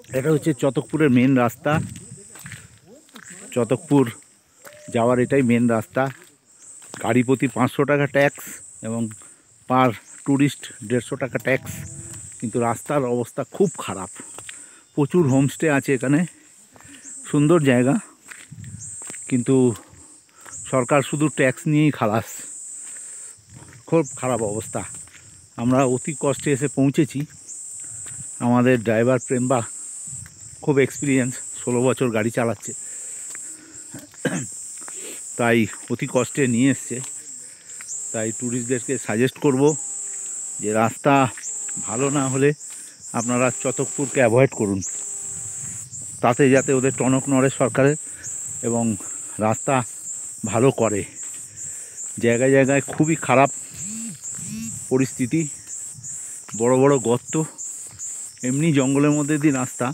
এটা হচ্ছে চতকপুরের মেন রাস্তা। চতকপুর যাওয়ার এটাই মেন রাস্তা। গাড়ি প্রতি 500 টাকা ট্যাক্স এবং পার ট্যুরিস্ট 150 টাকা ট্যাক্স। কিন্তু রাস্তার অবস্থা খুব খারাপ। প্রচুর হোমস্টে আছে এখানে, সুন্দর জায়গা, কিন্তু সরকার শুধু ট্যাক্স নিয়েই খালাস। খুব খারাপ অবস্থা। আমরা অতি কষ্টে এসে পৌঁছেছি। আমাদের ড্রাইভার প্রেমবা খুব এক্সপিরিয়েন্স, 16 বছর গাড়ি চালাচ্ছে, তাই অতি কষ্টে নিয়ে এসছে। তাই ট্যুরিস্টদেরকে সাজেস্ট করব যে রাস্তা ভালো না হলে আপনারা চতকপুরকে অ্যাভয়েড করুন, তাতে যাতে ওদের টনক নড়ে সরকারের এবং রাস্তা ভালো করে। জায়গায় জায়গায় খুবই খারাপ পরিস্থিতি, বড় বড় গর্ত, এমনি জঙ্গলের মধ্যে দিয়ে রাস্তা,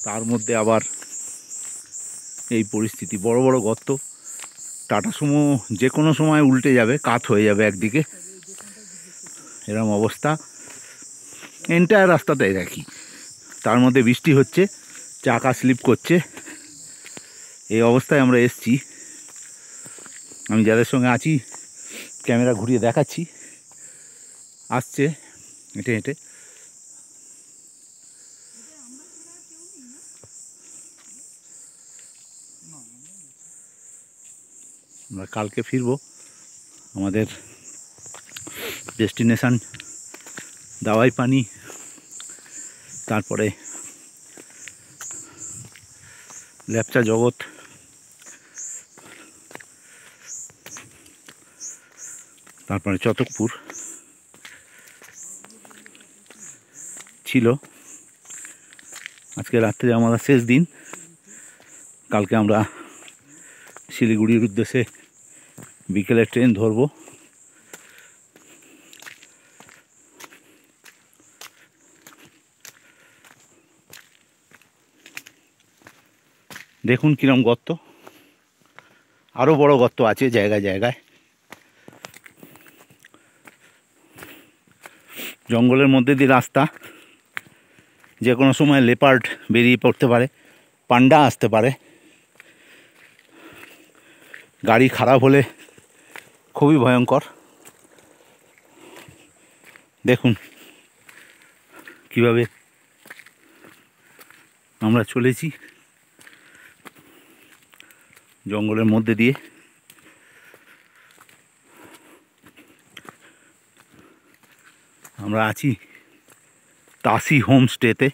তার মধ্যে আবার এই পরিস্থিতি, বড় বড় গর্ত। টাটা সুমো যে কোনো সময় উল্টে যাবে, কাত হয়ে যাবে একদিকে, এরকম অবস্থা। এন্টায়ার রাস্তাটাই দেখি, তার মধ্যে বৃষ্টি হচ্ছে, চাকা স্লিপ করছে, এই অবস্থায় আমরা এসছি। আমি যাদের সঙ্গে আছি ক্যামেরা ঘুরিয়ে দেখাচ্ছি, আসছে হেঁটে হেঁটে। আমরা কালকে ফিরবো। আমাদের ডেস্টিনেশান দাওয়াই পানি, তারপরে লেপচা জগৎ, তারপরে চতকপুর ছিল। আজকে রাত্রে আমাদের শেষ দিন। কালকে আমরা শিলিগুড়ির উদ্দেশ্যে বিকেলে ট্রেন ধরবো। দেখুন কিরম গর্ত, আরও বড় গর্ত আছে জায়গায় জায়গায়। জঙ্গলের মধ্যে দিয়ে রাস্তা, যে কোনো সময় লেপার্ড বেরিয়ে পড়তে পারে, পান্ডা আসতে পারে। গাড়ি খারাপ হলে খুবই ভয়ঙ্কর। দেখুন কিভাবে আমরা চলেছি জঙ্গলের মধ্যে দিয়ে। আমরা আছি তাসি হোমস্টেতে।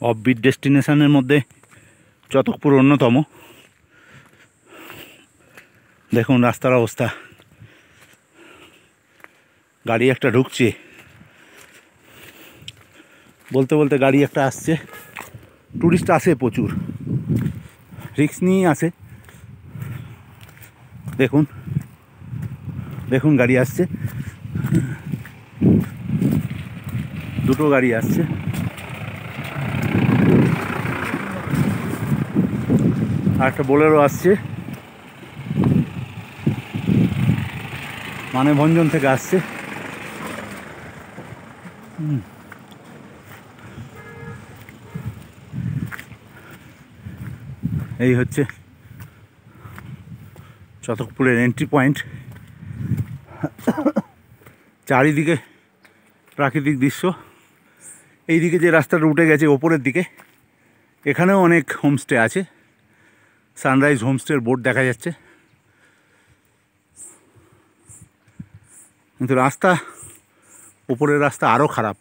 অফবিট ডেস্টিনেশনের মধ্যে চতকপুর অন্যতম। দেখুন রাস্তার অবস্থা, গাড়ি একটা ঢুকছে, বলতে বলতে গাড়ি একটা আসছে। টুরিস্ট আসে প্রচুর, রিস্ক নিয়েই আসে। দেখুন দেখুন গাড়ি আসছে, দুটো গাড়ি আসছে। আর একটা বোলেরো আসছে, মানেভঞ্জন থেকে আসছে। এই হচ্ছে চতকপুরের এন্ট্রি পয়েন্ট। চারিদিকে প্রাকৃতিক দৃশ্য। এই দিকে যে রাস্তাটা উঠে গেছে ওপরের দিকে, এখানেও অনেক হোমস্টে আছে। সানরাইজ হোমস্টের বোর্ড দেখা যাচ্ছে, কিন্তু রাস্তা, উপরের রাস্তা আরও খারাপ।